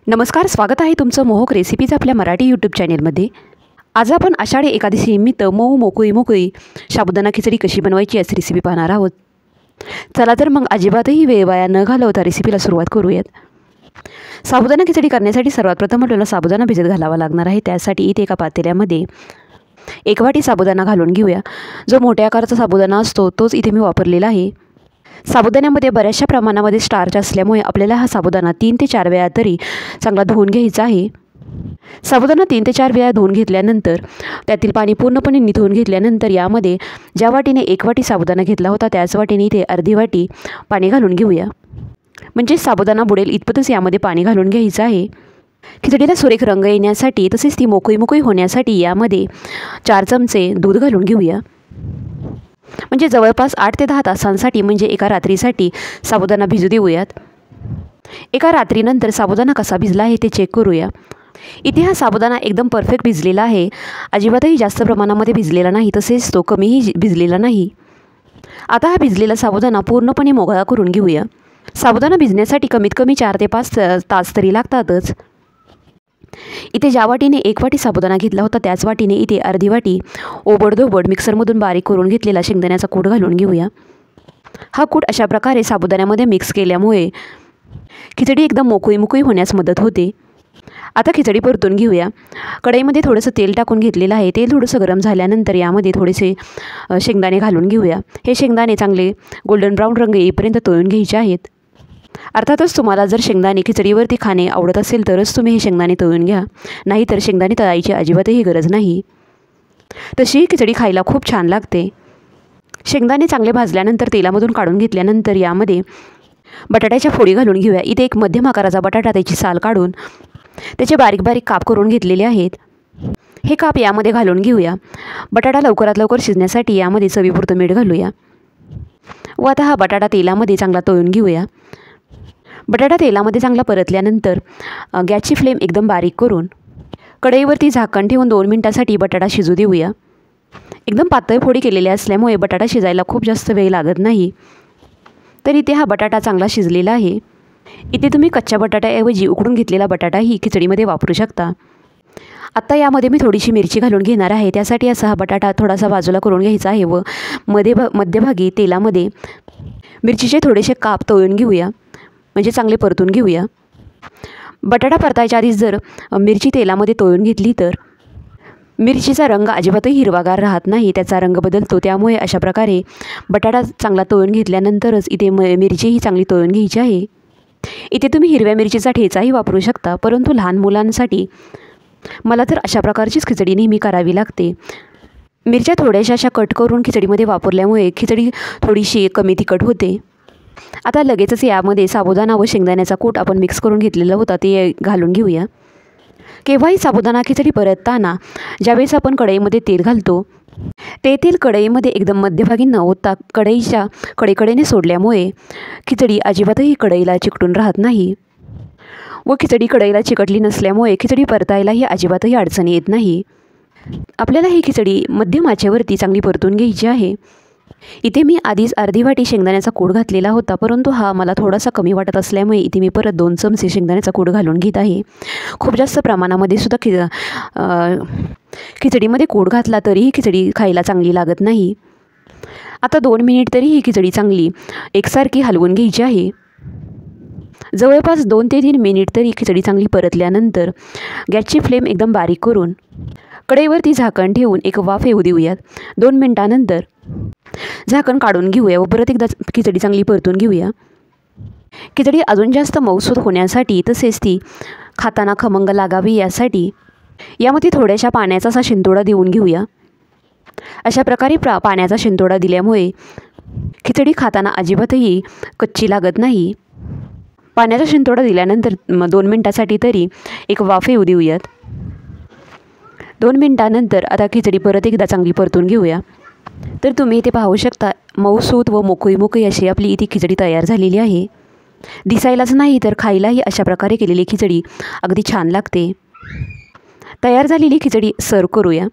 नमस्कार, स्वागत आहे तुमचं मोहक रेसिपीज आपल्या मराठी यूट्यूब चॅनेलमध्ये। आज आपण आषाढी एकादशी निमित्त मऊ मोकळी साबुदाणा खिचडी कशी बनवायची याची रेसिपी पाहणार आहोत। चला तर मग अजिबातही वेळ वाया न घालवता रेसिपीला सुरुवात करूयात। साबुदाणा खिचडी करण्यासाठी सर्वात प्रथम आपल्याला साबुदाणा भिजत घालावा लागणार आहे। त्यासाठी इथे एका पातेल्यामध्ये 1 वाटी साबुदाणा घालून घेऊया। जो मोठ्या आकाराचा साबुदाणा असतो तोच इथे मी वापरलेला आहे। साबुदाण्यामध्ये बऱ्याचशा प्रमाणामध्ये स्टार्च असल्यामुळे आपल्याला हा साबुदाणा 3 ते 4 वेळा तरी चांगला धुवून घ्यायचा आहे। साबुदाणा 3 ते 4 वेळा धुवून घेतल्यानंतर त्यातील पाणी पूर्णपणे निथळून घेतल्यानंतर यामध्ये ज्या वाटीने 1 वाटी साबुदाणा घेतला होता त्याच वाटीने इथे अर्धी वाटी पाणी घालून घेऊया। म्हणजे साबुदाणा बुडेल इतपतच यामध्ये पाणी घालून घ्यायचं आहे। खिचडीला सुरेख रंग येण्यासाठी तसेच ती मोकळी होण्यासाठी यामध्ये 4 चमचे दूध घालून घेऊया। म्हणजे जवळपास 8 ते 10 तासांसाठी म्हणजे एका रात्रीसाठी साबुदाणा भिजू देऊयात। एका रात्रीनंतर साबुदाणा कसा भिजला आहे ते चेक करूया। इथे हा साबुदाणा एकदम परफेक्ट भिजलेला आहे, अजिबातही जास्त प्रमाणामध्ये भिजलेला नाही तसेच तो कमीही भिजलेला नाही। आता हा भिजलेला साबुदाणा पूर्णपणे मोकळा करून घेऊया। साबुदाणा भिजण्यासाठी कमीत कमी 4 ते 5 तास तरी लागतातच। इथे ज्या वाटीने 1 वाटी साबुदाणा घेतला होता त्याच वाटीने इथे अर्धी वाटी ओबडधोबड मिक्सरमधून बारीक करून घेतलेला शेंगदाण्याचा कूट घालून घेऊया। हा कूट अशा प्रकारे साबुदाण्यामध्ये मिक्स केल्यामुळे खिचडी एकदम मोकळी होण्यास मदत होते। आता खिचडी परतून घेऊया। कढईमध्ये थोडंसं तेल टाकून घेतलेलं आहे। तेल थोडंसं गरम झाल्यानंतर यामध्ये थोडेसे शेंगदाणे घालून घेऊया। हे शेंगदाणे चांगले गोल्डन ब्राऊन रंग येईपर्यंत तळून घ्यायचे आहेत। अर्थातच तुम्हाला जर शेंगदाणे खिचडीवरती खाणे आवडत असेल तरच तुम्ही हे शेंगदाणे तळून घ्या, नाहीतर शेंगदाणे तळायची अजिबातही गरज नाही। तशी ही खिचडी खायला खूप छान लागते। शेंगदाणे चांगले भाजल्यानंतर तेलामधून काढून घेतल्यानंतर यामध्ये बटाट्याच्या फोडी घालून घेऊया। इथे एक मध्यम आकाराचा बटाटा त्याची साल काढून त्याचे बारीक काप करून घेतलेले आहेत। हे काप यामध्ये घालून घेऊया। बटाटा लवकरात लवकर शिजण्यासाठी यामध्ये चवीपुरतं मीठ घालूया व आता हा बटाटा तेलामध्ये चांगला तळून घेऊया। बटाटा तेलामध्ये चांगला परतल्यानंतर गॅसची फ्लेम एकदम बारीक करून कढईवरती झाकण ठेवून 2 मिनिटांसाठी बटाटा शिजू देऊया। एकदम पातळ फोडी केलेल्या असल्यामुळे बटाटा शिजायला खूप जास्त वेळ लागत नाही। तर इथे हा बटाटा चांगला शिजलेला आहे। इथे तुम्ही कच्च्या बटाट्याऐवजी उकडून घेतलेला बटाटाही खिचडीमध्ये वापरू शकता। आता यामध्ये मी थोडीशी मिरची घालून घेणार आहे। त्यासाठी असा हा बटाटा थोडासा बाजूला करून घ्यायचा आहे व मध्यभागी तेलामध्ये मिरचीचे थोडेसे काप तळून घेऊया, म्हणजे चांगले परतून घेऊया। बटाटा परतायच्या आधीच जर मिरची तेलामध्ये तळून घेतली तर मिरचीचा रंग अजिबातही हिरवागार राहत नाही, त्याचा रंग बदलतो। त्यामुळे अशा प्रकारे बटाटा चांगला तळून घेतल्यानंतरच इथे मिरचीही चांगली तळून घ्यायची आहे। इथे तुम्ही हिरव्या मिरचीचा ठेचाही वापरू शकता, परंतु लहान मुलांसाठी मला तर अशा प्रकारचीच खिचडी नेहमी करावी लागते। मिरच्या थोड्याशा अशा कट करून खिचडीमध्ये वापरल्यामुळे खिचडी थोडीशी कमी तिखट होते। आता लगेचच यामध्ये साबुदाणा व शेंगदाण्याचा कूट आपण मिक्स करून घेतलेला होता ते घालून घेऊया। केव्हाही साबुदाणा खिचडी परतताना ज्यावेळेस आपण कढईमध्ये तेल घालतो ते तेल कढईमध्ये एकदम मध्यभागी न होता कढईच्या कडेकडेने सोडल्यामुळे खिचडी अजिबातही कढईला चिकटून राहत नाही व खिचडी कढईला चिकटली नसल्यामुळे खिचडी परतायलाही अजिबातही अडचण येत नाही। आपल्याला ही खिचडी मध्यम आचेवरती चांगली परतून घ्यायची आहे। इथे मी आधीच अर्धी वाटी शेंगदाण्याचा कूट घातलेला होता, परंतु हा मला थोडासा कमी वाटत असल्यामुळे इथे मी परत 2 चमचे शेंगदाण्याचा कूट घालून घेत आहे। खूप जास्त प्रमाणामध्ये सुद्धा खिचडीमध्ये कूट घातला तरीही खिचडी खायला चांगली लागत नाही। आता 2 मिनिट तरी ही खिचडी चांगली एकसारखी हलवून घ्यायची आहे। जवळपास 2 ते 3 मिनिट तरी खिचडी चांगली परतल्यानंतर गॅसची फ्लेम एकदम बारीक करून कढईवरती झाकण ठेवून एक वाफ येऊ देऊयात। 2 मिनिटांनंतर झाकण काढून घेऊया व परत एकदा खिचडी चांगली परतून घेऊया। खिचडी अजून जास्त मऊसूत होण्यासाठी तसेच ती खाताना खमंग लागावी यासाठी यामध्ये थोड्याशा पाण्याचा असा शिंतोडा देऊन घेऊया। अशा प्रकारे पाण्याचा शिंतोडा दिल्यामुळे खिचडी खाताना अजिबातही कच्ची लागत नाही। पाण्याचा शिंतोडा दिल्यानंतर 2 मिनिटांसाठी तरी एक वाफ येऊ देऊयात। 2 मिनिटांनंतर आता खिचडी परत एकदा चांगली परतून घेऊया। तर तुम्ही इथे पाहू शकता मऊसूत व मोकळी अशी आपली इथे खिचडी तयार झालेली आहे। दिसायलाच नाही तर खायलाही अशा प्रकारे केलेली खिचडी अगदी छान लागते। तयार झालेली खिचडी सर्व करूया।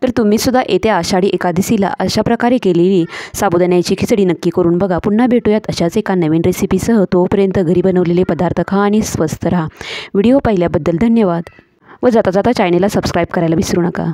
तर तुम्हीसुद्धा येत्या आषाढी एकादशीला अशा प्रकारे केलेली साबुदाण्याची खिचडी नक्की करून बघा. पुन्हा भेटूयात अशाच एका नवीन रेसिपीसह. तोपर्यंत घरी बनवलेले पदार्थ खा आणि स्वस्थ राहा. व्हिडिओ पाहिल्याबद्दल धन्यवाद व जाता जाता चॅनेलला सबस्क्राईब करायला विसरू नका.